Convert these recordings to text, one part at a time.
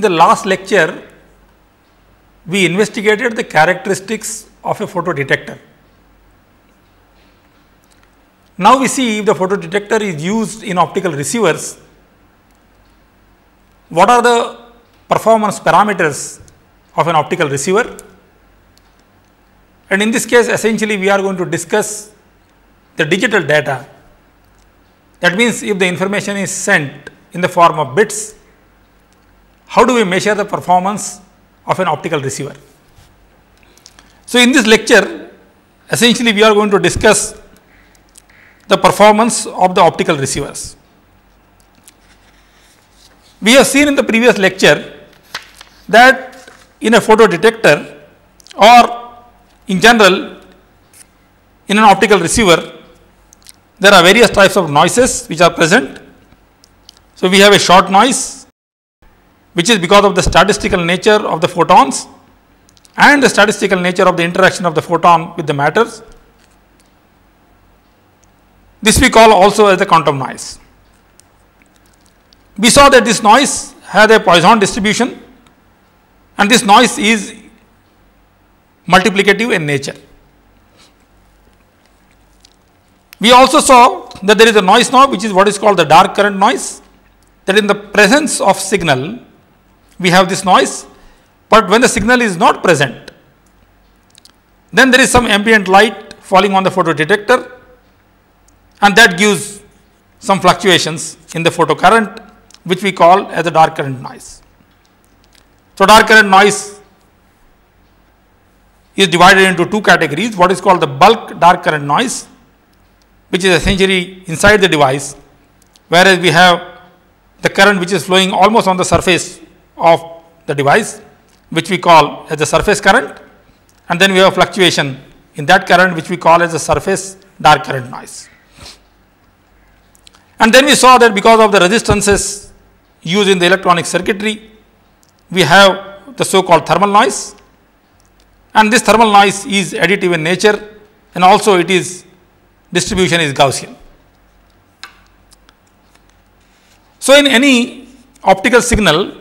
the last lecture, we investigated the characteristics of a photodetector. Now we see if the photodetector is used in optical receivers, what are the performance parameters of an optical receiver? And in this case, essentially we are going to discuss the digital data. That means, if the information is sent in the form of bits, how do we measure the performance of an optical receiver? So, in this lecture, essentially we are going to discuss the performance of the optical receivers. We have seen in the previous lecture that in a photodetector or in general in an optical receiver, there are various types of noises which are present. So, we have a short noise, which is because of the statistical nature of the photons and the statistical nature of the interaction of the photon with the matters. This we call also as the quantum noise. We saw that this noise has a Poisson distribution, and this noise is multiplicative in nature. We also saw that there is a noise now, which is what is called the dark current noise, that in the presence of signal we have this noise, but when the signal is not present, then there is some ambient light falling on the photodetector, and that gives some fluctuations in the photocurrent, which we call as the dark current noise. So, dark current noise is divided into two categories, what is called the bulk dark current noise, which is essentially inside the device, whereas we have the current which is flowing almost on the surface of the device, which we call as the surface current, and then we have fluctuation in that current, which we call as the surface dark current noise. And then we saw that because of the resistances used in the electronic circuitry, we have the so called thermal noise, and this thermal noise is additive in nature, and also it is distribution is Gaussian. So, in any optical signal,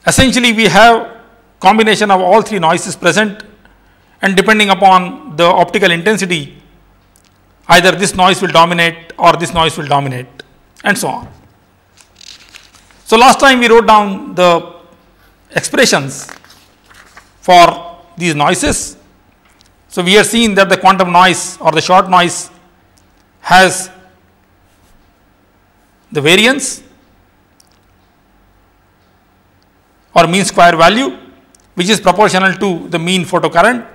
essentially we have combination of all three noises present, and depending upon the optical intensity, either this noise will dominate or this noise will dominate, and so on. So, last time we wrote down the expressions for these noises. So, we are seeing that the quantum noise or the short noise has the variance or mean square value, which is proportional to the mean photocurrent,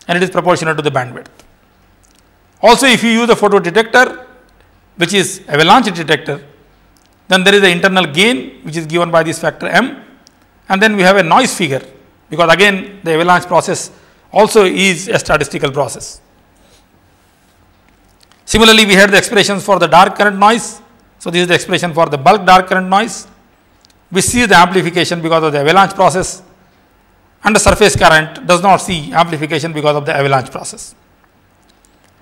and it is proportional to the bandwidth. Also, if you use a photodetector, which is avalanche detector, then there is the internal gain, which is given by this factor m, and then we have a noise figure, because again the avalanche process also is a statistical process. Similarly, we had the expressions for the dark current noise. So, this is the expression for the bulk dark current noise. We see the amplification because of the avalanche process, and the surface current does not see amplification because of the avalanche process.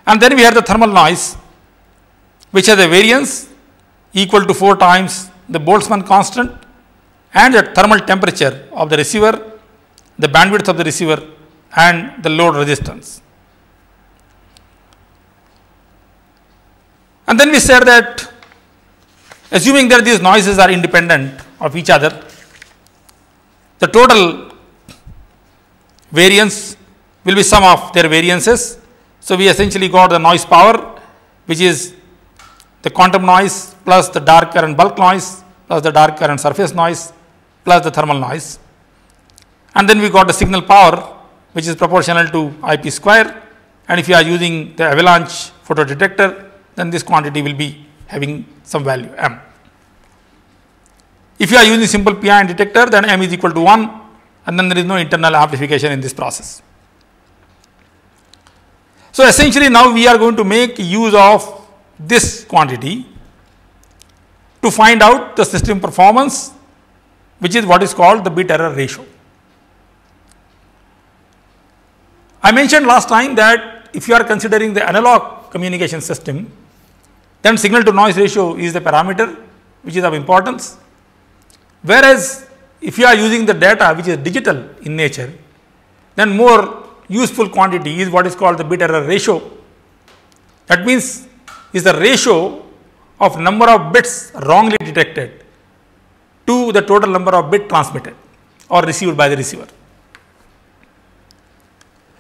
And then we have the thermal noise, which has a variance equal to 4 times the Boltzmann constant and the thermal temperature of the receiver, the bandwidth of the receiver, and the load resistance. And then we said that assuming that these noises are independent of each other, the total variance will be sum of their variances. So, we essentially got the noise power, which is the quantum noise plus the dark current bulk noise plus the dark current surface noise plus the thermal noise. And then we got the signal power, which is proportional to IP square, and if you are using the avalanche photodetector, then this quantity will be having some value m. If you are using simple PIN detector, then m is equal to 1, and then there is no internal amplification in this process. So, essentially now we are going to make use of this quantity to find out the system performance, which is what is called the bit error ratio. I mentioned last time that if you are considering the analog communication system, then signal to noise ratio is the parameter which is of importance, whereas if you are using the data which is digital in nature, then more useful quantity is what is called the bit error ratio. That means is the ratio of number of bits wrongly detected to the total number of bits transmitted or received by the receiver.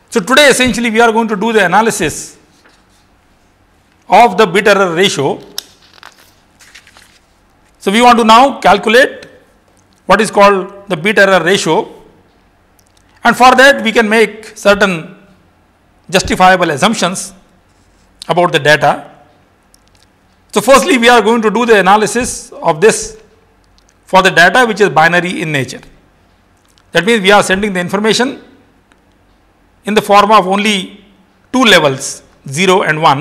So, today essentially we are going to do the analysis of the bit error ratio. So, we want to now calculate what is called the bit error ratio, and for that we can make certain justifiable assumptions about the data. So, firstly we are going to do the analysis of this for the data which is binary in nature. That means we are sending the information in the form of only two levels, 0 and 1,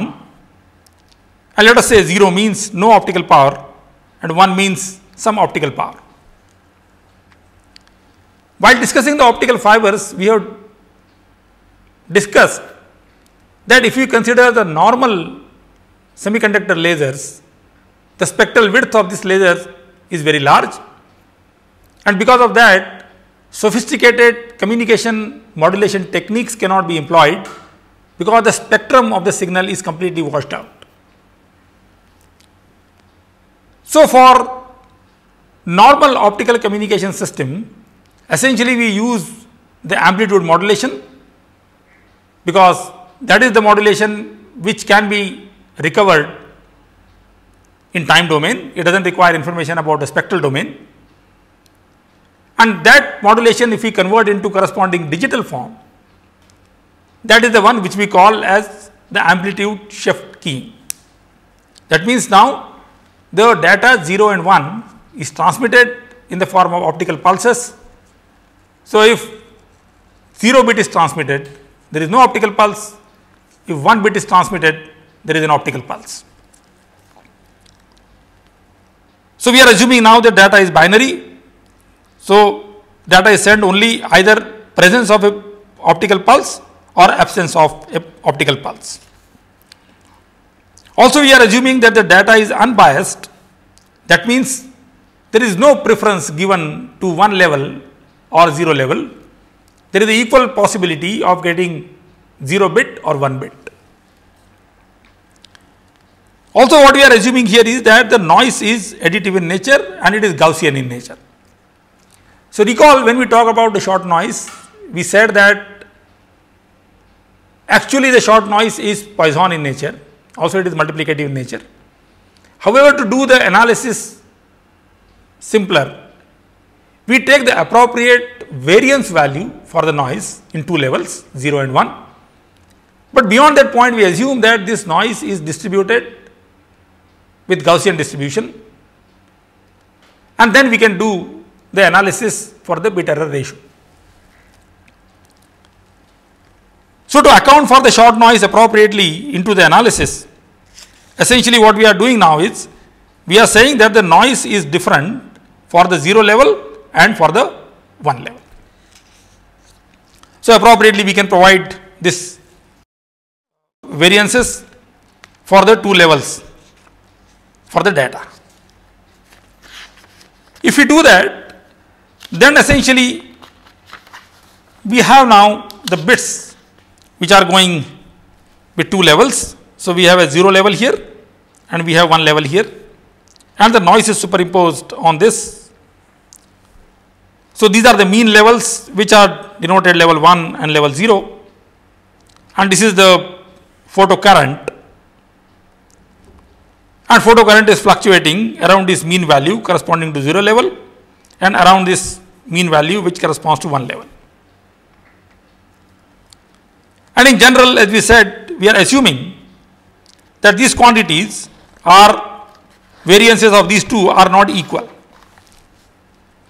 and let us say 0 means no optical power and 1 means some optical power. While discussing the optical fibers, we have discussed that if you consider the normal semiconductor lasers, the spectral width of this laser is very large, and because of that sophisticated communication modulation techniques cannot be employed because the spectrum of the signal is completely washed out. So, for normal optical communication system, essentially we use the amplitude modulation because that is the modulation which can be recovered in time domain. It does not require information about the spectral domain, and that modulation if we convert into corresponding digital form, that is the one which we call as the amplitude shift keying. That means now the data 0 and 1 is transmitted in the form of optical pulses. So, if 0 bit is transmitted, there is no optical pulse. If 1 bit is transmitted, there is an optical pulse. So, we are assuming now that data is binary. So, data is sent only either presence of a optical pulse or absence of a optical pulse. Also, we are assuming that the data is unbiased. That means there is no preference given to one level or 0 level. There is the equal possibility of getting 0 bit or 1 bit. Also, what we are assuming here is that the noise is additive in nature and it is Gaussian in nature. So, recall when we talk about the short noise, we said that actually the short noise is Poisson in nature, also it is multiplicative in nature. However, to do the analysis simpler, we take the appropriate variance value for the noise in two levels, 0 and 1. But beyond that point, we assume that this noise is distributed with Gaussian distribution, and then we can do the analysis for the bit error ratio. So, to account for the short noise appropriately into the analysis, essentially what we are doing now is we are saying that the noise is different for the 0 level and for the 1 level. So, appropriately we can provide this variances for the two levels for the data. If we do that, then essentially we have now the bits which are going with two levels. So, we have a 0 level here and we have 1 level here, and the noise is superimposed on this. So, these are the mean levels which are denoted level 1 and level 0, and this is the photocurrent, and photocurrent is fluctuating around this mean value corresponding to 0 level and around this mean value which corresponds to 1 level. And in general, as we said, we are assuming that these quantities are variances of these two are not equal,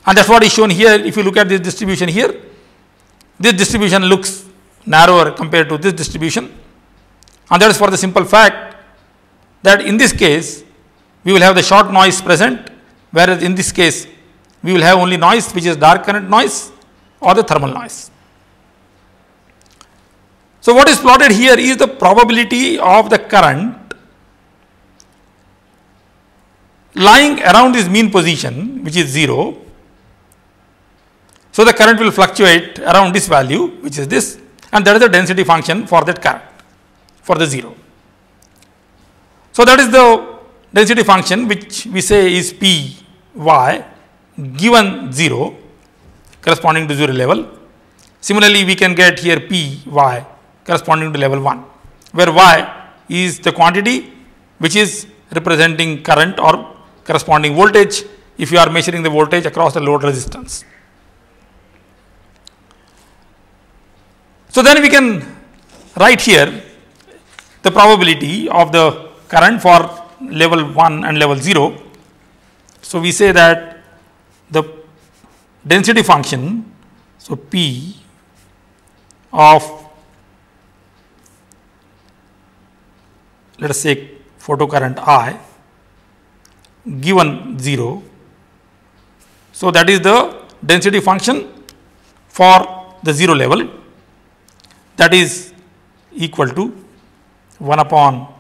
and that is what is shown here. If you look at this distribution here, this distribution looks narrower compared to this distribution, and that is for the simple fact that in this case we will have the short noise present, whereas in this case we will have only noise which is dark current noise or the thermal noise. So, what is plotted here is the probability of the current lying around this mean position which is 0 So, the current will fluctuate around this value, which is this, and that is the density function for that current, for the 0. So, that is the density function which we say is P y given 0 corresponding to 0 level. Similarly, we can get here P y corresponding to level 1, where y is the quantity which is representing current or corresponding voltage if you are measuring the voltage across the load resistance. So, then we can write here the probability of the current for level 1 and level 0. So, we say that the density function, so P of, let us say, photocurrent I given 0. So, that is the density function for the 0 level, that is equal to 1 upon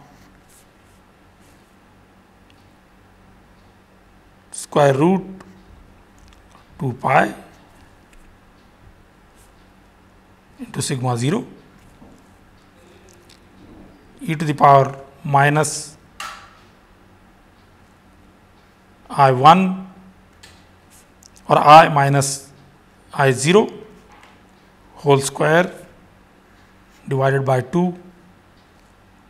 square root 2 pi into sigma 0 e to the power minus I1 or I minus I0 whole square divided by 2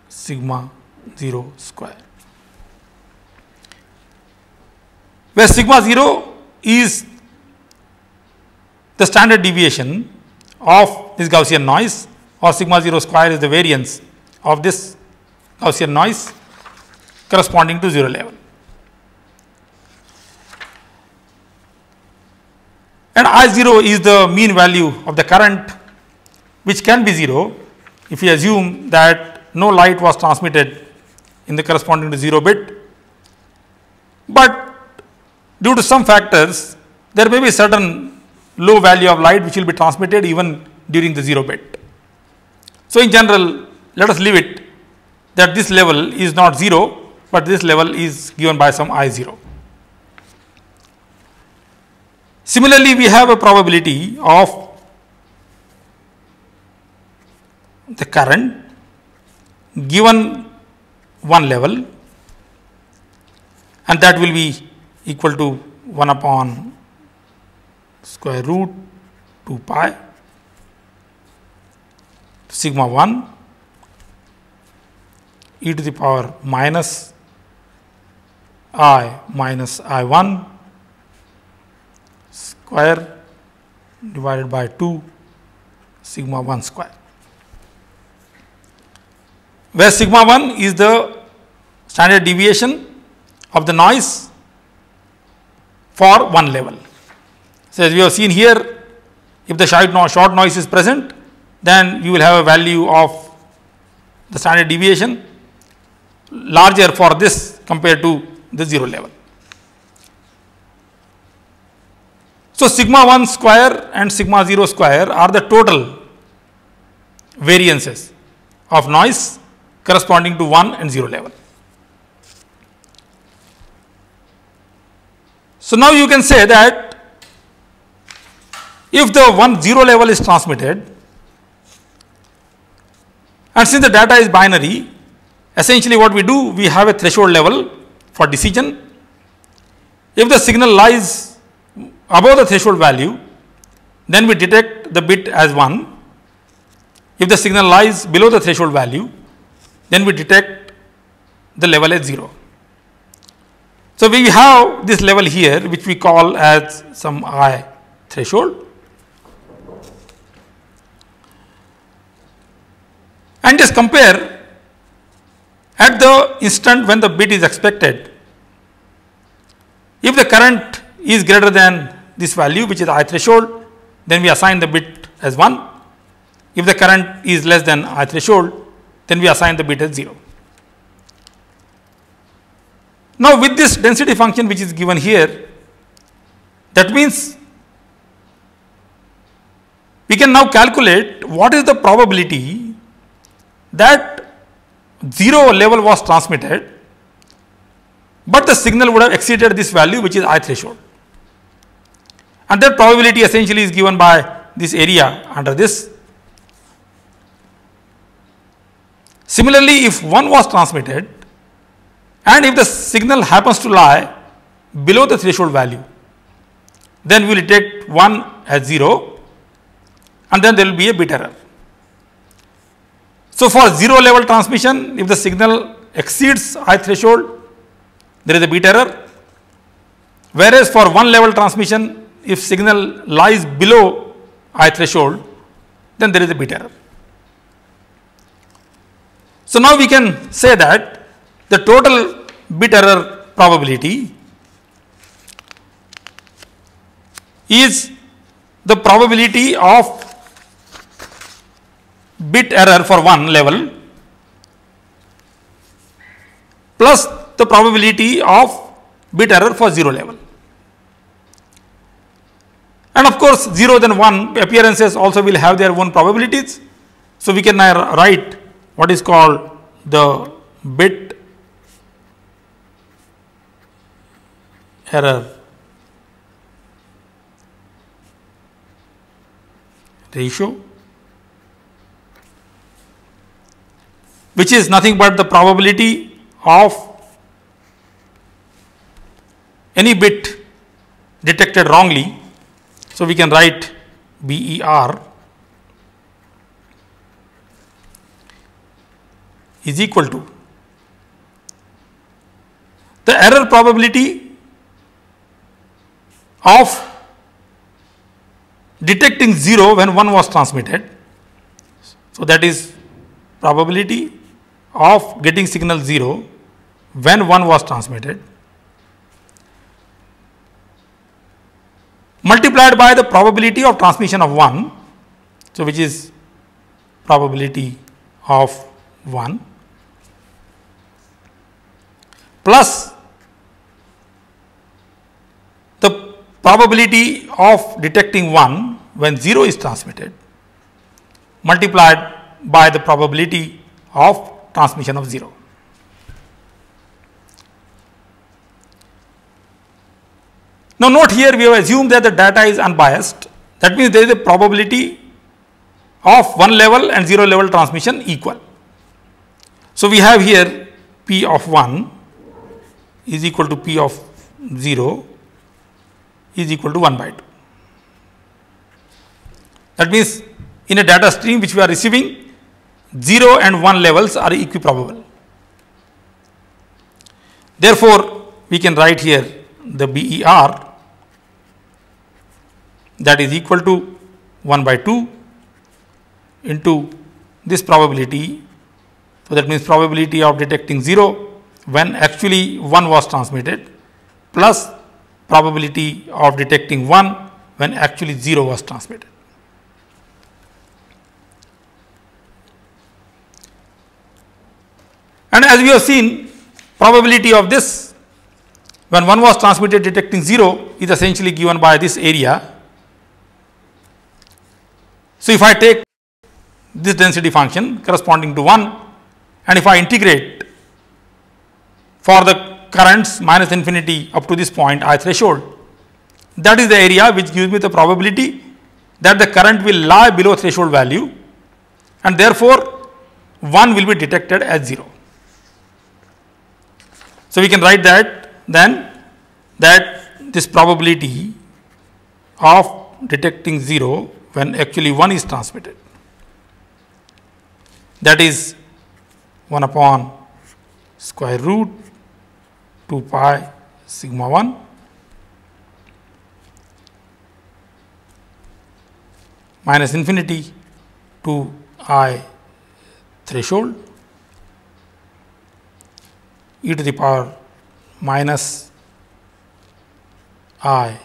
sigma 0 square, where sigma 0 is the standard deviation of this Gaussian noise, or sigma 0 square is the variance of this Gaussian noise corresponding to 0 level. And I0 is the mean value of the current, which can be 0 if we assume that no light was transmitted in the corresponding to 0 bit, but due to some factors there may be certain low value of light which will be transmitted even during the 0 bit. So, in general, let us leave it that this level is not 0, but this level is given by some I0. Similarly, we have a probability of the current given one level, and that will be equal to 1 upon square root 2 pi sigma 1 e to the power minus I minus I1 square divided by 2 sigma 1 square, where sigma 1 is the standard deviation of the noise for one level. So, as we have seen here, if the short noise is present, then you will have a value of the standard deviation larger for this compared to the 0 level. So, sigma 1 square and sigma 0 square are the total variances of noise corresponding to 1 and 0 level. So, now you can say that if the 0 level is transmitted, and since the data is binary, essentially what we do, we have a threshold level for decision. If the signal lies above the threshold value, then we detect the bit as 1. If the signal lies below the threshold value, then we detect the level as 0. So, we have this level here which we call as some I threshold, and just compare at the instant when the bit is expected. If the current is greater than this value, which is I threshold, then we assign the bit as 1. If the current is less than I threshold, then we assign the bit as 0. Now, with this density function which is given here, that means we can now calculate what is the probability that 0 level was transmitted, but the signal would have exceeded this value which is I threshold. and that probability essentially is given by this area under this. Similarly, if 1 was transmitted and if the signal happens to lie below the threshold value, then we will detect 1 as 0 and then there will be a bit error. So, for 0 level transmission, if the signal exceeds I threshold, there is a bit error, whereas for 1 level transmission, if signal lies below I threshold, then there is a bit error. So, now we can say that the total bit error probability is the probability of bit error for 1 level plus the probability of bit error for 0 level. And of course, 0 then 1 appearances also will have their own probabilities. So, we can write what is called the bit error ratio, which is nothing but the probability of any bit detected wrongly. So, we can write BER is equal to the error probability of detecting 0 when 1 was transmitted. So, that is probability of getting signal 0 when 1 was transmitted multiplied by the probability of transmission of 1. So, which is probability of 1 plus the probability of detecting 1 when 0 is transmitted multiplied by the probability of transmission of 0. Now, note here we have assumed that the data is unbiased. That means there is a probability of 1 level and 0 level transmission equal. So, we have here P of 1 is equal to P of 0 is equal to 1 by 2. That means, in a data stream which we are receiving, 0 and 1 levels are equiprobable. Therefore, we can write here the BER that is equal to 1 by 2 into this probability. So, that means probability of detecting 0 when actually 1 was transmitted plus probability of detecting 1 when actually 0 was transmitted. And as we have seen, probability of this when 1 was transmitted detecting 0 is essentially given by this area. So, if I take this density function corresponding to 1 and if I integrate for the currents minus infinity up to this point I threshold, that is the area which gives me the probability that the current will lie below threshold value and therefore 1 will be detected as 0. So, we can write that then that this probability of detecting 0 when actually 1 is transmitted, that is 1 upon square root 2 pi sigma 1 minus infinity to I threshold e to the power minus I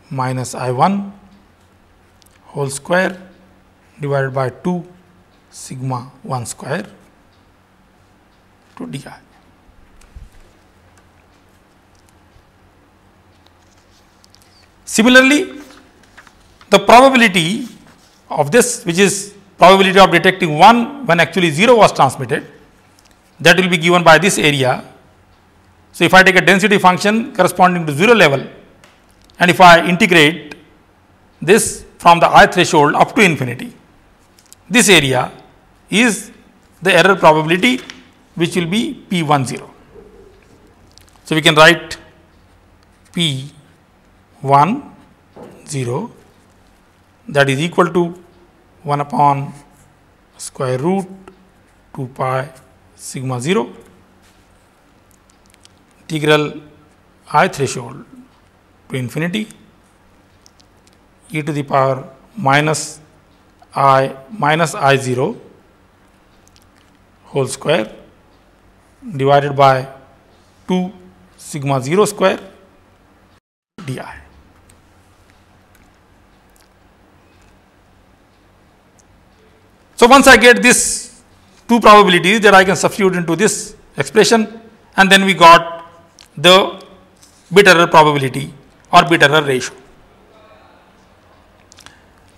minus I1 whole square divided by 2 sigma 1 square to di. Similarly, the probability of this, which is probability of detecting 1 when actually 0 was transmitted, that will be given by this area. So, if I take a density function corresponding to 0 level and if I integrate this from the I threshold up to infinity. This area is the error probability, which will be P10. So, we can write P10 that is equal to 1 upon square root 2 pi sigma 0 integral I threshold to infinity e to the power minus I0 whole square divided by 2 sigma 0 square di. So, once I get this two probabilities, that I can substitute into this expression, and then we got the bit error probability or bit error ratio.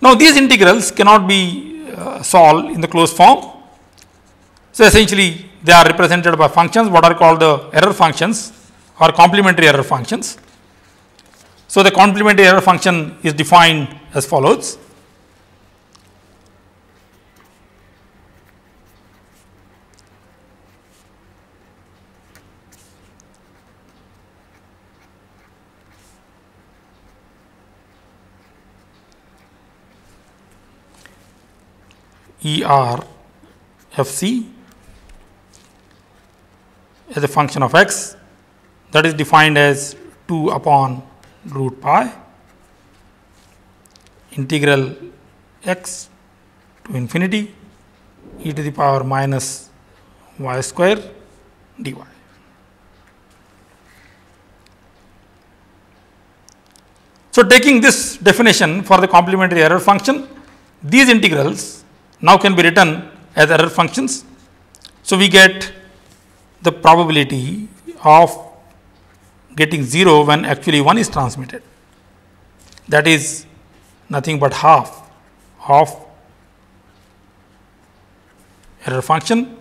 Now, these integrals cannot be solved in the closed form. So, essentially they are represented by functions what are called the error functions or complementary error functions. So, the complementary error function is defined as follows. ERFC as a function of x, that is defined as 2 upon root pi integral x to infinity e to the power minus y square dy. So, taking this definition for the complementary error function, these integrals now can be written as error functions. So, we get the probability of getting 0 when actually 1 is transmitted, that is nothing but half of error function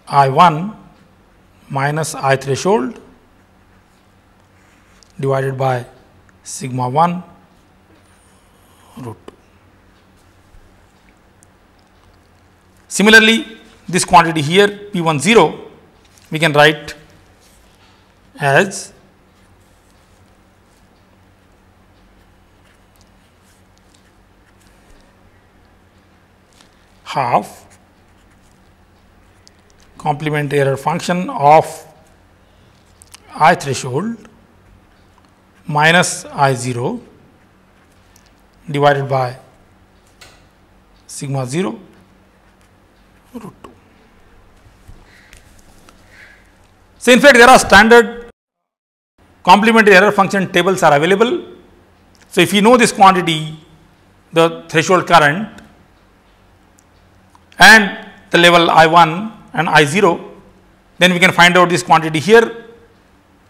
I1 minus I threshold divided by sigma 1 root 2. Similarly, this quantity here P10 we can write as half complementary error function of I threshold minus I0 divided by sigma 0 root 2. So, in fact, there are standard complementary error function tables are available. So, if you know this quantity, the threshold current and the level I1 and I0, then we can find out this quantity here.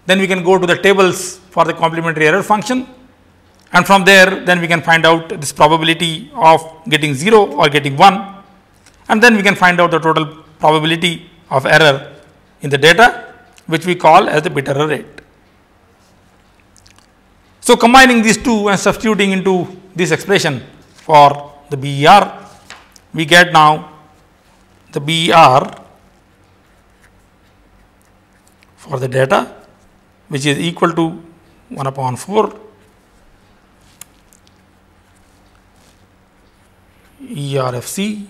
Then we can go to the tables for the complementary error function, and from there then we can find out this probability of getting 0 or getting 1, and then we can find out the total probability of error in the data, which we call as the bit error rate. So, combining these two and substituting into this expression for the BER, we get now the BER for the data, which is equal to 1 upon 4 ERFC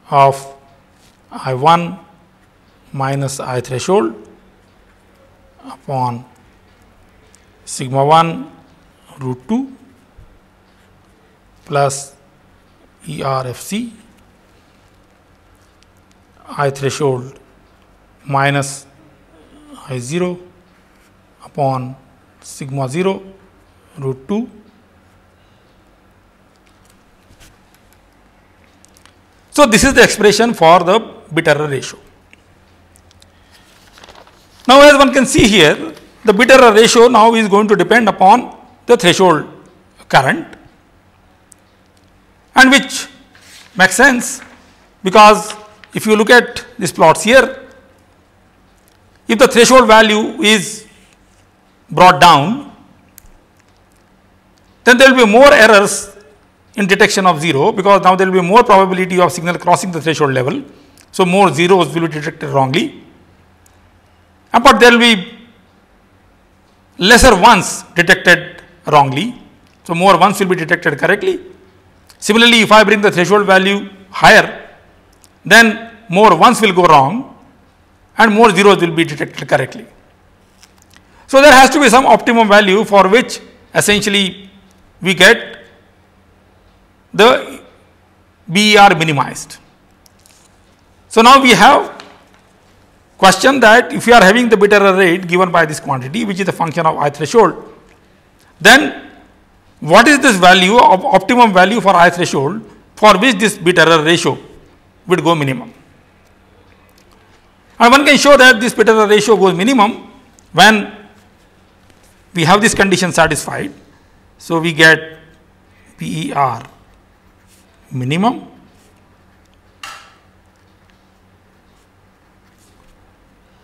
of I1 minus I threshold upon sigma 1 root 2 plus ERFC I threshold minus I0 upon sigma 0 root 2. So, this is the expression for the bit error ratio. Now, as one can see here, the bit error ratio now is going to depend upon the threshold current, and which makes sense, because if you look at these plots here, if the threshold value is brought down, then there will be more errors in detection of 0, because now there will be more probability of signal crossing the threshold level. So, more zeros will be detected wrongly, but there will be lesser ones detected wrongly. So, more ones will be detected correctly. Similarly, if I bring the threshold value higher, then more ones will go wrong and more zeros will be detected correctly. So, there has to be some optimum value for which essentially we get the BER minimized. So, now we have question that if you are having the bit error rate given by this quantity, which is a function of I threshold, then what is this value of optimum value for I threshold for which this bit error ratio would go minimum? And one can show that this bit error ratio goes minimum when we have this condition satisfied. So, we get BER minimum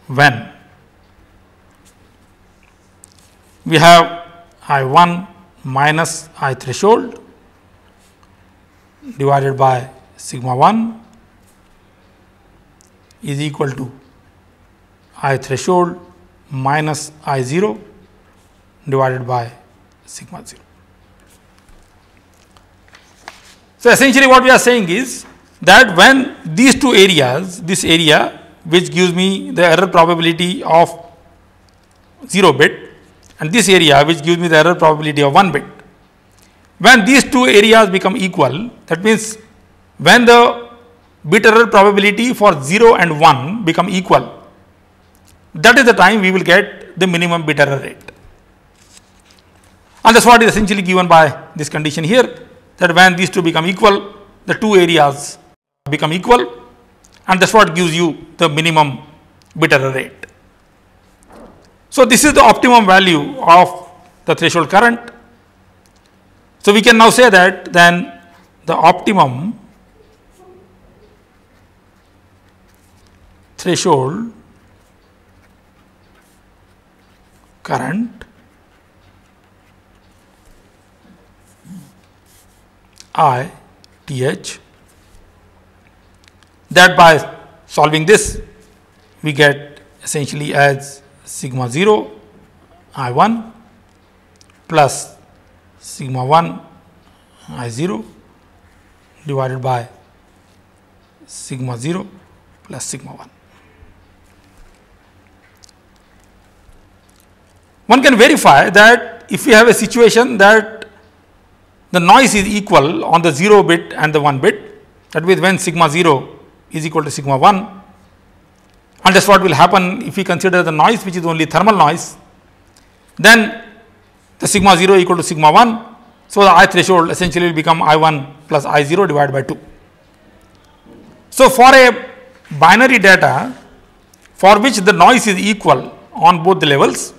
when we have I1 minus I threshold divided by sigma 1 is equal to I threshold minus I0 divided by sigma 0. So, essentially what we are saying is that when these two areas, this area which gives me the error probability of 0 bit and this area which gives me the error probability of 1 bit, when these two areas become equal, that means when the bit error probability for 0 and 1 become equal, that is the time we will get the minimum bit error rate. And that is what is essentially given by this condition here, that when these two become equal, the two areas become equal, and that is what gives you the minimum bit error rate. So, this is the optimum value of the threshold current. So, we can now say that then the optimum threshold current ITH, that by solving this we get essentially as sigma 0 I1 plus sigma 1 I0 divided by sigma 0 plus sigma 1. One can verify that if we have a situation that the noise is equal on the 0 bit and the 1 bit, that means when sigma 0 is equal to sigma 1, and that is what will happen if we consider the noise which is only thermal noise, then the sigma 0 equal to sigma 1. So, the I threshold essentially will become I1 plus I0 divided by 2. So, for a binary data for which the noise is equal on both the levels,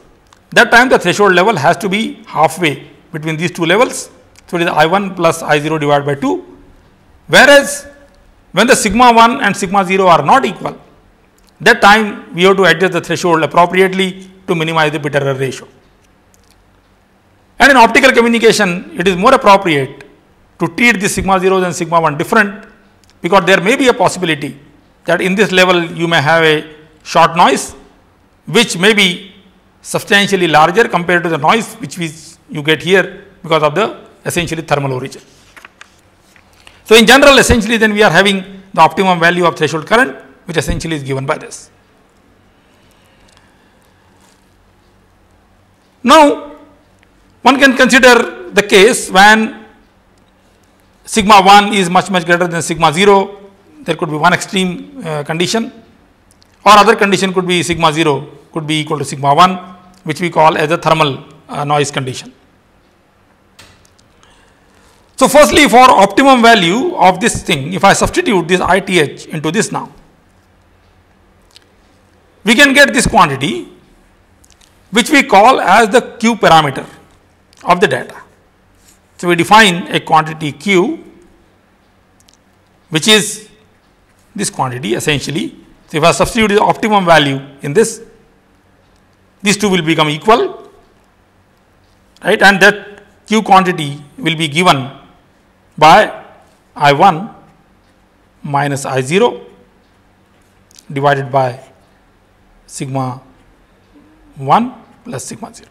that time the threshold level has to be halfway between these two levels. So, it is I1 plus I0 divided by 2, whereas when the sigma 1 and sigma 0 are not equal, that time we have to adjust the threshold appropriately to minimize the bit error ratio. And in optical communication, it is more appropriate to treat the sigma 0s and sigma 1 different, because there may be a possibility that in this level you may have a short noise which may be substantially larger compared to the noise which you get here because of the essentially thermal origin. So, in general essentially then we are having the optimum value of threshold current, which essentially is given by this. Now, one can consider the case when sigma 1 is much greater than sigma 0. There could be one extreme condition, or other condition could be sigma 0 could be equal to sigma 1, which we call as a thermal noise condition. So, firstly, for optimum value of this thing, if I substitute this ITH into this now, we can get this quantity which we call as the Q parameter of the data. So, we define a quantity Q which is this quantity essentially. So, if I substitute the optimum value in this, these two will become equal, right, and that Q quantity will be given by I1 minus I0 divided by sigma 1 plus sigma 0.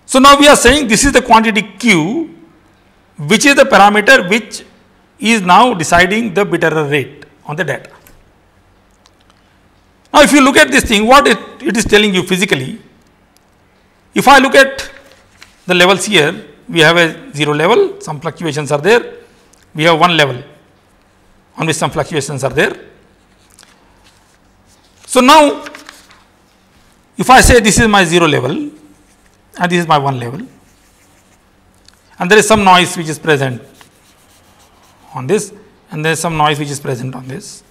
So now we are saying this is the quantity Q, which is the parameter which is now deciding the bit error rate on the data. Now if you look at this thing, what it is telling you physically, if I look at the levels here, we have a 0 level, some fluctuations are there, we have 1 level on which some fluctuations are there. So now if I say this is my 0 level and this is my 1 level, and there is some noise which is present on this, and there is some noise which is present on this.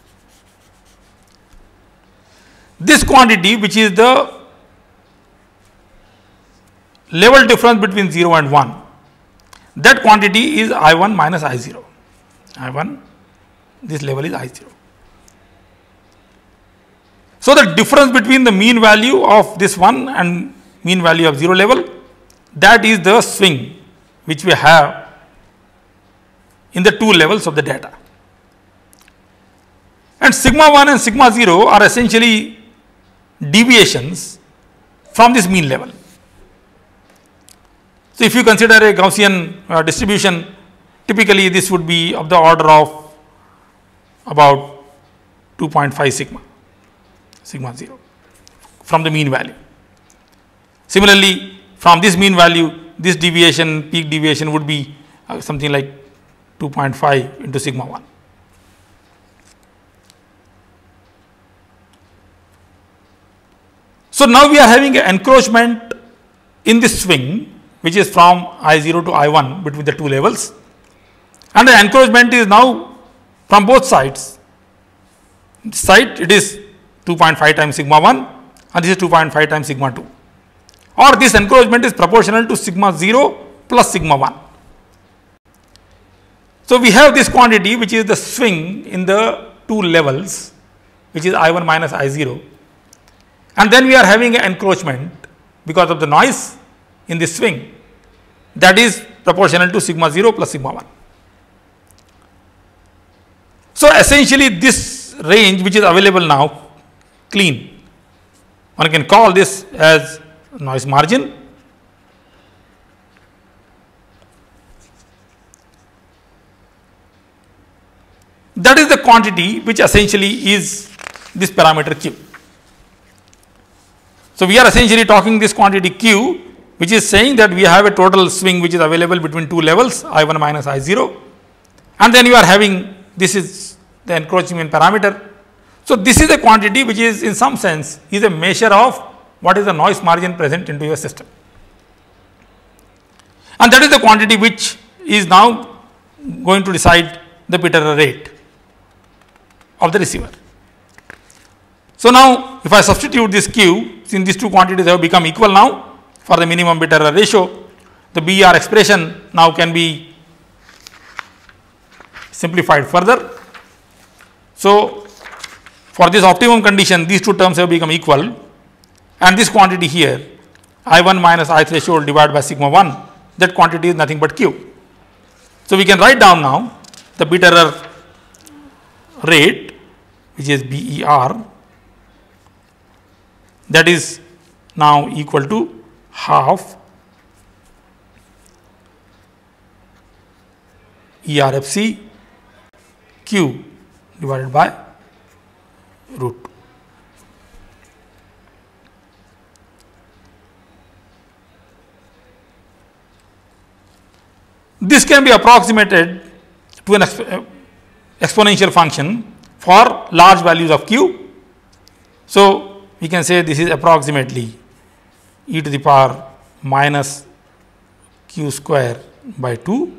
This quantity, which is the level difference between 0 and 1, that quantity is I1 minus I0. I1, this level is I0. So the difference between the mean value of this one and mean value of 0 level, that is the swing which we have in the two levels of the data. And sigma 1 and sigma 0 are essentially deviations from this mean level. So if you consider a Gaussian distribution, typically this would be of the order of about 2.5 sigma 0 from the mean value. Similarly, from this mean value, this deviation, peak deviation would be something like 2.5 into sigma 1. So now we are having an encroachment in this swing, which is from I0 to I1 between the two levels, and the encroachment is now from both sides. This side it is 2.5 times sigma 1 and this is 2.5 times sigma 2, or this encroachment is proportional to sigma 0 plus sigma 1. So we have this quantity which is the swing in the two levels, which is I1 minus I0, and then we are having an encroachment because of the noise in this swing, that is proportional to sigma 0 plus sigma 1. So essentially this range which is available now, clean, one can call this as noise margin. That is the quantity which essentially is this parameter Q. So we are essentially talking this quantity Q, which is saying that we have a total swing which is available between two levels, I1 minus I0, and then you are having, this is the encroachment parameter. So this is a quantity which is in some sense is a measure of what is the noise margin present into your system, and that is the quantity which is now going to decide the bit error rate of the receiver. So now if I substitute this Q, since these two quantities have become equal now for the minimum bit error ratio, the BER expression now can be simplified further. So for this optimum condition, these two terms have become equal, and this quantity here, I1 minus I threshold divided by sigma 1, that quantity is nothing but Q. So we can write down now the bit error rate, which is BER, that is now equal to half ERFC Q divided by root 2. This can be approximated to an exponential function for large values of Q. So we can say this is approximately e to the power minus Q square by 2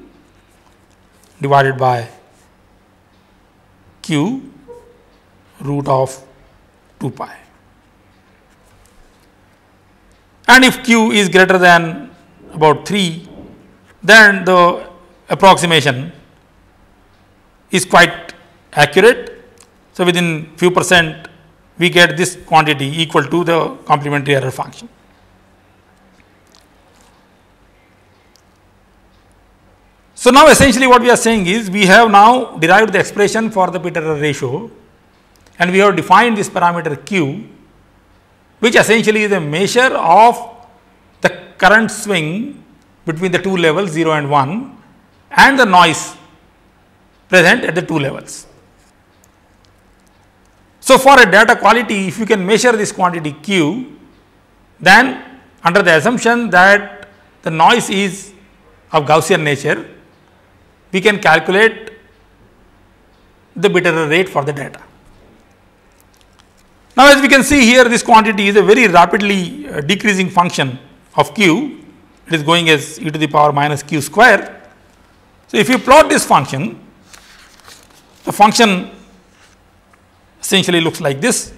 divided by Q root of 2 pi. And if Q is greater than about 3, then the approximation is quite accurate. So within few percent we get this quantity equal to the complementary error function. So now essentially what we are saying is we have now derived the expression for the bit error ratio, and we have defined this parameter q, which essentially is a measure of the current swing between the two levels 0 and 1 and the noise present at the two levels. So for a data quality, if you can measure this quantity q, then under the assumption that the noise is of Gaussian nature, we can calculate the bit error rate for the data. Now as we can see here, this quantity is a very rapidly decreasing function of q. It is going as e to the power minus q square. So if you plot this function, the function essentially looks like this.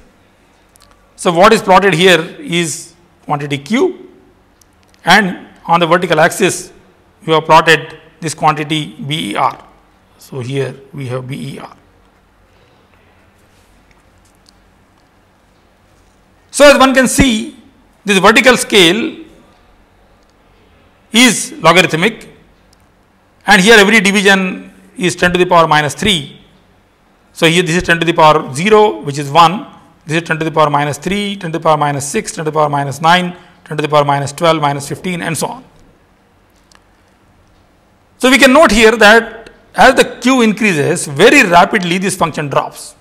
So what is plotted here is quantity q, and on the vertical axis we have plotted this quantity BER. So here we have BER. So as one can see, this vertical scale is logarithmic, and here every division is 10 to the power minus 3. So here this is 10 to the power 0, which is 1, this is 10 to the power minus 3, 10 to the power minus 6, 10 to the power minus 9, 10 to the power minus 12, minus 15, and so on. So we can note here that as the q increases, very rapidly this function drops.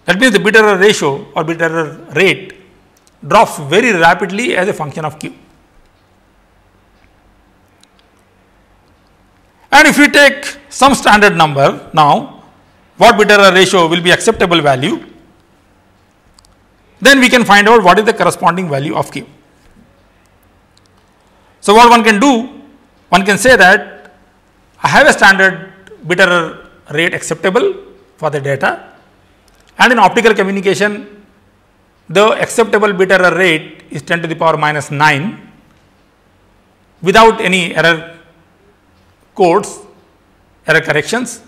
That means the bit error ratio or bit error rate drops very rapidly as a function of q. And if we take some standard number now, what bit error ratio will be acceptable value, then we can find out what is the corresponding value of q. So what one can do, one can say that I have a standard bit error rate acceptable for the data, and in optical communication the acceptable bit error rate is 10 to the power minus 9 without any error codes, error corrections.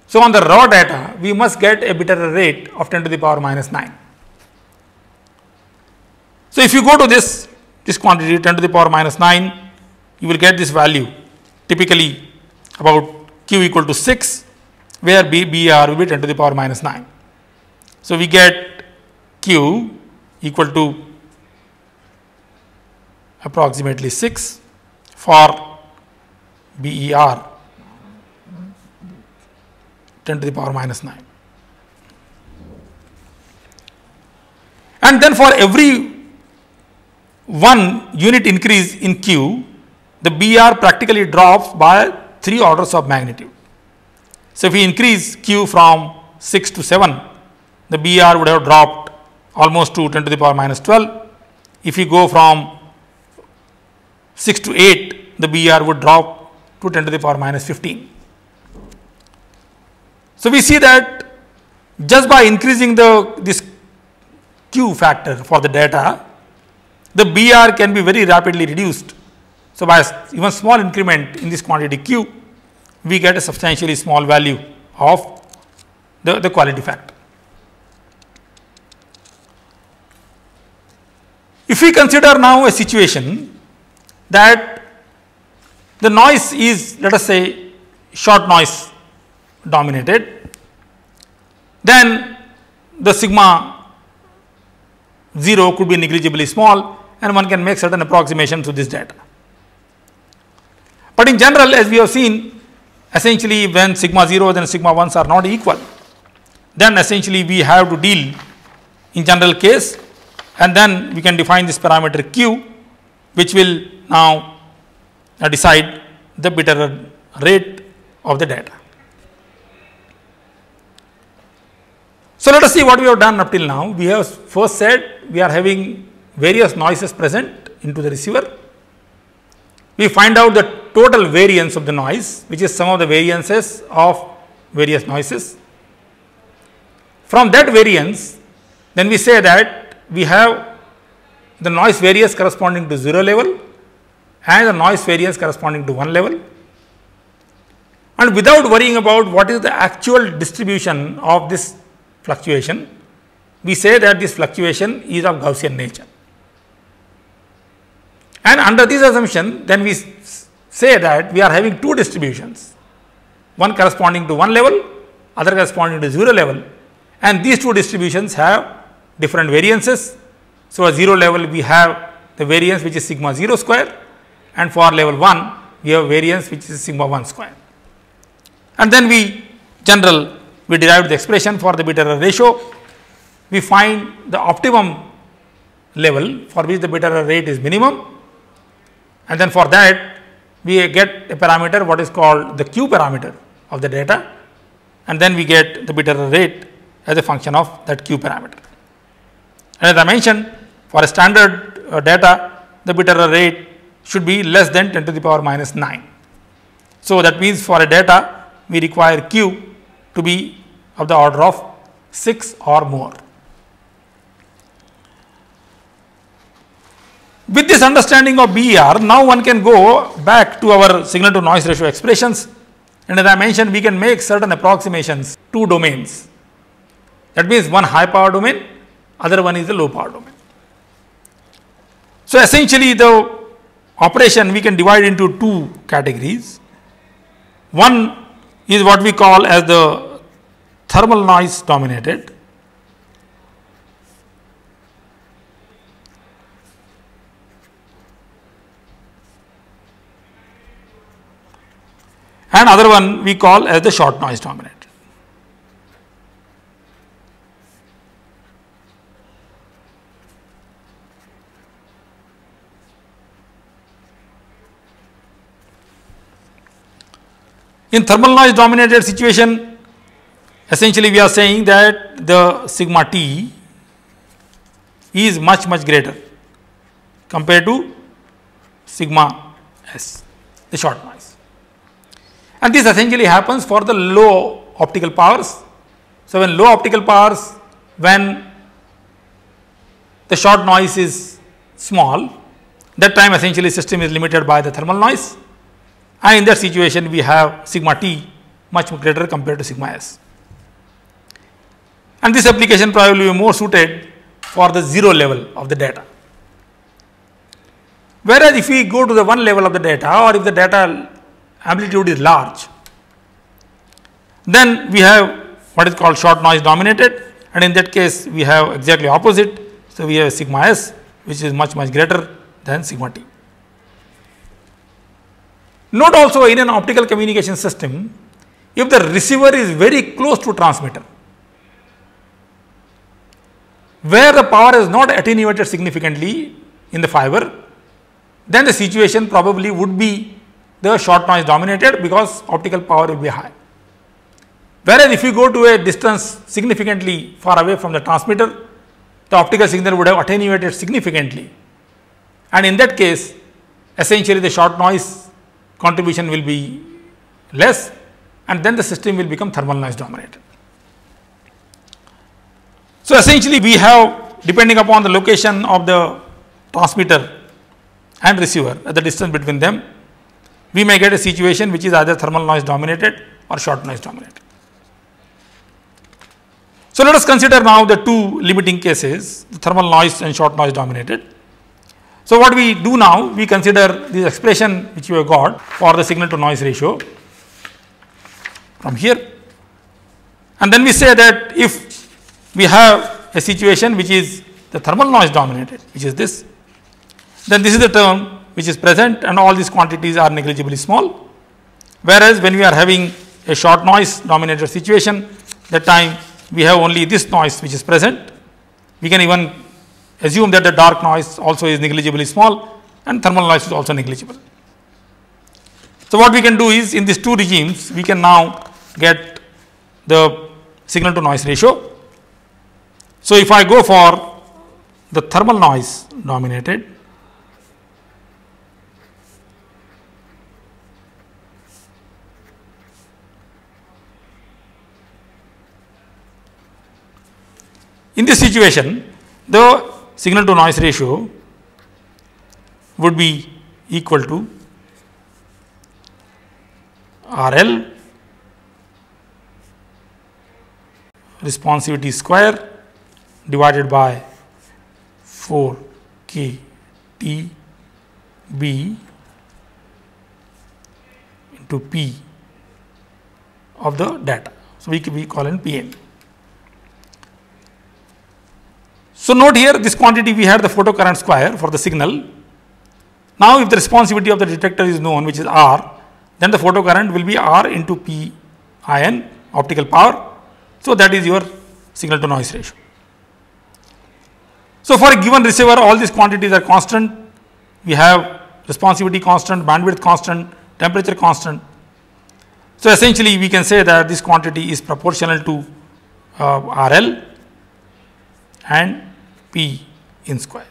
So on the raw data we must get a bit error rate of 10 to the power minus 9. So if you go to this quantity 10 to the power minus 9, you will get this value, typically about q equal to 6, where BER will be 10 to the power minus 9. So we get q equal to approximately 6 for BER 10 to the power minus 9. And then for every 1 unit increase in q, the BER practically drops by 3 orders of magnitude. So if we increase q from 6 to 7, the BER would have dropped almost to 10 to the power minus 12. If we go from 6 to 8, the BER would drop to 10 to the power minus 15. So we see that just by increasing this q factor for the data, the BER can be very rapidly reduced. So by even small increment in this quantity q, we get a substantially small value of the quality factor. If we consider now a situation that the noise is, let us say, short noise dominated, then the sigma 0 could be negligibly small, and one can make certain approximations to this data. But in general, as we have seen, essentially when sigma 0s and sigma 1s are not equal, then essentially we have to deal in general case, and then we can define this parameter q, which will now decide the bit error rate of the data. So let us see what we have done up till now. We have first said we are having various noises present into the receiver. We find out the total variance of the noise, which is sum of the variances of various noises. From that variance, then we say that we have the noise variance corresponding to 0 level and the noise variance corresponding to 1 level. And without worrying about what is the actual distribution of this fluctuation, we say that this fluctuation is of Gaussian nature. And under this assumption, then we say that we are having two distributions, one corresponding to one level, other corresponding to 0 level, and these two distributions have different variances. So, at 0 level we have the variance which is sigma 0 square, and for level 1 we have variance which is sigma 1 square. And then we derived the expression for the beta error ratio. We find the optimum level for which the beta error rate is minimum, and then for that we get a parameter what is called the Q parameter of the data, and then we get the beta error rate as a function of that Q parameter. And as I mentioned, for a standard data, the beta error rate should be less than 10 to the power minus 9. So, that means for a data we require Q to be of the order of 6 or more. With this understanding of BER, now one can go back to our signal to noise ratio expressions, and as I mentioned, we can make certain approximations to domains. That means one high power domain, other one is the low power domain. So, essentially the operation we can divide into two categories. One is what we call as the thermal noise dominated, and other one we call as the short noise dominated. In thermal noise dominated situation, essentially we are saying that the sigma t is much greater compared to sigma s, the short noise. And this essentially happens for the low optical powers. So, when low optical powers, when the short noise is small, that time essentially system is limited by the thermal noise, and in that situation we have sigma t much greater compared to sigma s. And this application probably will be more suited for the 0 level of the data. Whereas, if we go to the 1 level of the data, or if the data amplitude is large, then we have what is called short noise dominated, and in that case we have exactly opposite. So, we have sigma s which is much greater than sigma t. Note also, in an optical communication system, if the receiver is very close to transmitter, where the power is not attenuated significantly in the fiber, then the situation probably would be the short noise dominated, because optical power will be high. Whereas, if you go to a distance significantly far away from the transmitter, the optical signal would have attenuated significantly, and in that case essentially the short noise contribution will be less, and then the system will become thermal noise dominated. So, essentially we have, depending upon the location of the transmitter and receiver at the distance between them, we may get a situation which is either thermal noise dominated or short noise dominated. So, let us consider now the two limiting cases, the thermal noise and short noise dominated. So, what we do now, we consider this expression which we have got for the signal to noise ratio from here, and then we say that if we have a situation which is the thermal noise dominated, which is this, then this is the term which is present and all these quantities are negligibly small. Whereas, when we are having a short noise dominated situation, that time we have only this noise which is present. We can even assume that the dark noise also is negligibly small and thermal noise is also negligible. So, what we can do is, in these two regimes we can now get the signal to noise ratio. So, if I go for the thermal noise dominated, in this situation the signal to noise ratio would be equal to RL responsivity square divided by 4k TB into P of the data. So, we call it Pn. So, note here this quantity we had the photocurrent square for the signal. Now, if the responsivity of the detector is known, which is R, then the photocurrent will be R into P in optical power. So, that is your signal to noise ratio. So, for a given receiver all these quantities are constant. We have responsivity constant, bandwidth constant, temperature constant. So, essentially we can say that this quantity is proportional to RL and P in square.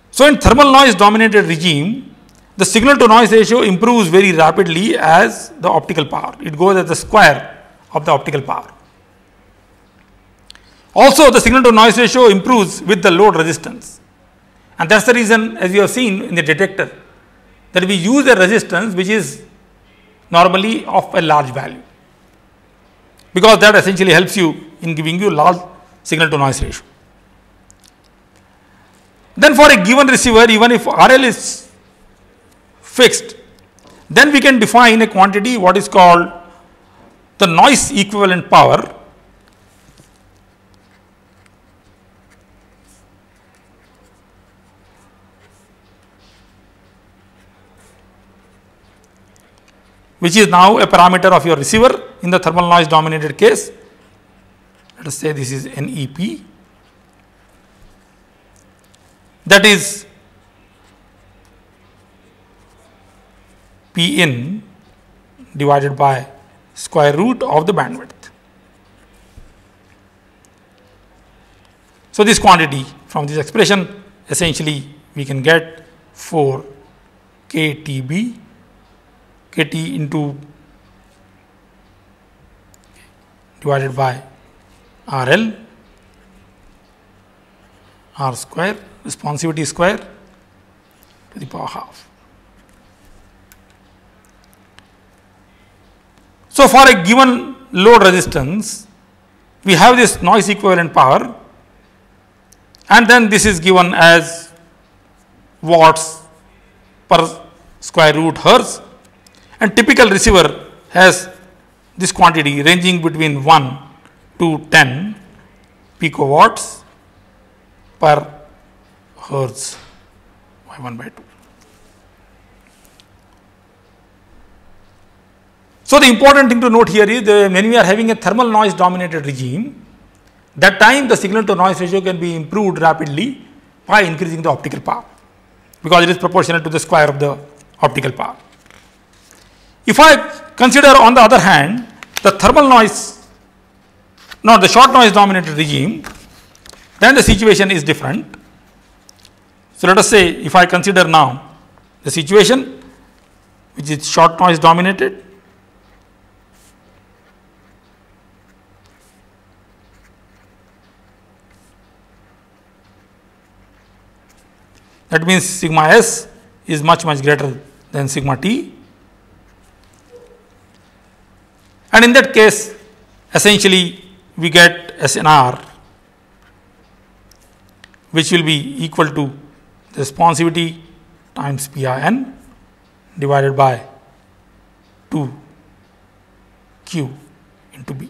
So, in thermal noise dominated regime, the signal to noise ratio improves very rapidly as the optical power. It goes as the square of the optical power. Also, the signal to noise ratio improves with the load resistance, and that is the reason, as you have seen in the detector, that we use a resistance which is normally of a large value, because that essentially helps you in giving you large signal to noise ratio. Then for a given receiver, even if RL is fixed, then we can define a quantity what is called the noise equivalent power, which is now a parameter of your receiver in the thermal noise dominated case. Let us say this is NEP, that is P in divided by square root of the bandwidth. So, this quantity from this expression essentially we can get 4 KTB KT into divided by RL R square, responsivity square to the power half. So, for a given load resistance, we have this noise equivalent power, and then this is given as watts per square root hertz, and typical receiver has this quantity ranging between 1 to 10 picowatts per hertz by 1 by 2. So, the important thing to note here is when we are having a thermal noise dominated regime, that time the signal to noise ratio can be improved rapidly by increasing the optical power, because it is proportional to the square of the optical power. If I consider on the other hand the thermal noise, not the short noise dominated regime, then the situation is different. So, let us say if I consider now the situation which is short noise dominated, that means sigma s is much greater than sigma t, and in that case essentially we get SNR, which will be equal to the responsivity times PIN divided by 2Q into B.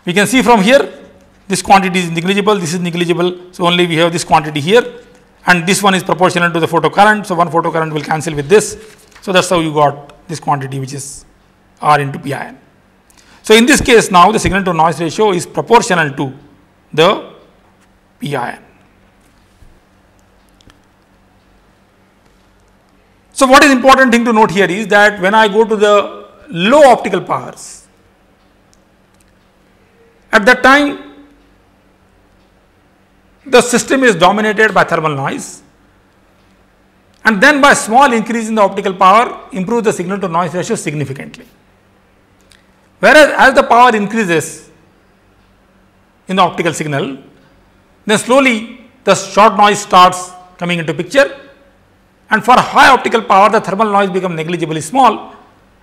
We can see from here this quantity is negligible, this is negligible. So, only we have this quantity here, and this one is proportional to the photocurrent. So, one photocurrent will cancel with this. So, that is how you got this quantity which is R into PIN. So, in this case now the signal to noise ratio is proportional to the PIN. So, what is important thing to note here is that when I go to the low optical powers, at that time the system is dominated by thermal noise, and then by small increase in the optical power improve the signal to noise ratio significantly. Whereas, as the power increases in the optical signal, then slowly the short noise starts coming into picture, and for high optical power the thermal noise becomes negligibly small,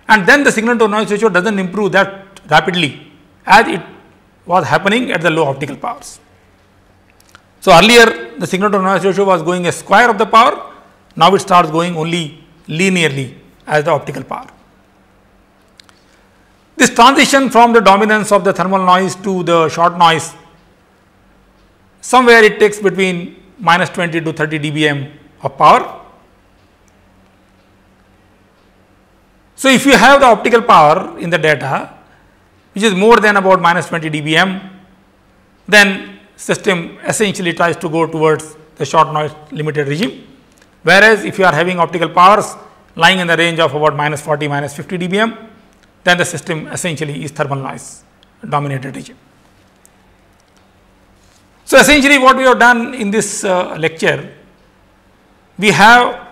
and then the signal to noise ratio does not improve that rapidly as it was happening at the low optical powers. So, earlier the signal to noise ratio was going a square of the power, now it starts going only linearly as the optical power. This transition from the dominance of the thermal noise to the short noise, somewhere it takes between minus 20 to 30 dBm of power. So, if you have the optical power in the data which is more than about minus 20 dBm, then system essentially tries to go towards the short noise limited regime, whereas if you are having optical powers lying in the range of about minus 40, minus 50 dBm, then the system essentially is thermal noise dominated regime. So, essentially what we have done in this lecture, we have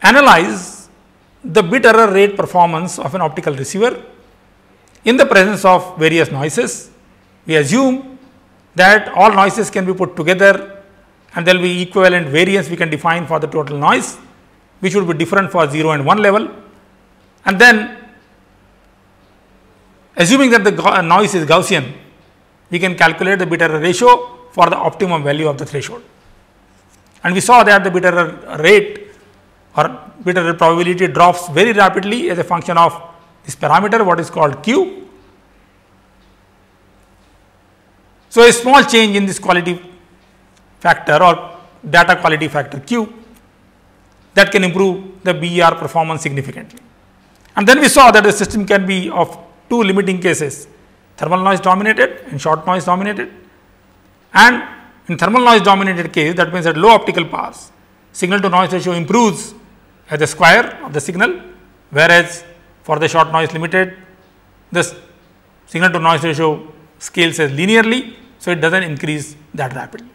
analyzed the bit error rate performance of an optical receiver in the presence of various noises. We assume that all noises can be put together and there will be equivalent variance we can define for the total noise, which would be different for 0 and 1 level. And then assuming that the noise is Gaussian, we can calculate the bit error ratio for the optimum value of the threshold. And we saw that the bit error rate or bit error probability drops very rapidly as a function of this parameter, what is called Q. So, a small change in this quality factor or data quality factor Q, that can improve the BER performance significantly. And then we saw that the system can be of two limiting cases, thermal noise dominated and short noise dominated. And in thermal noise dominated case, that means at low optical powers, signal to noise ratio improves as the square of the signal, whereas for the short noise limited, this signal to noise ratio scales as linearly, so it does not increase that rapidly.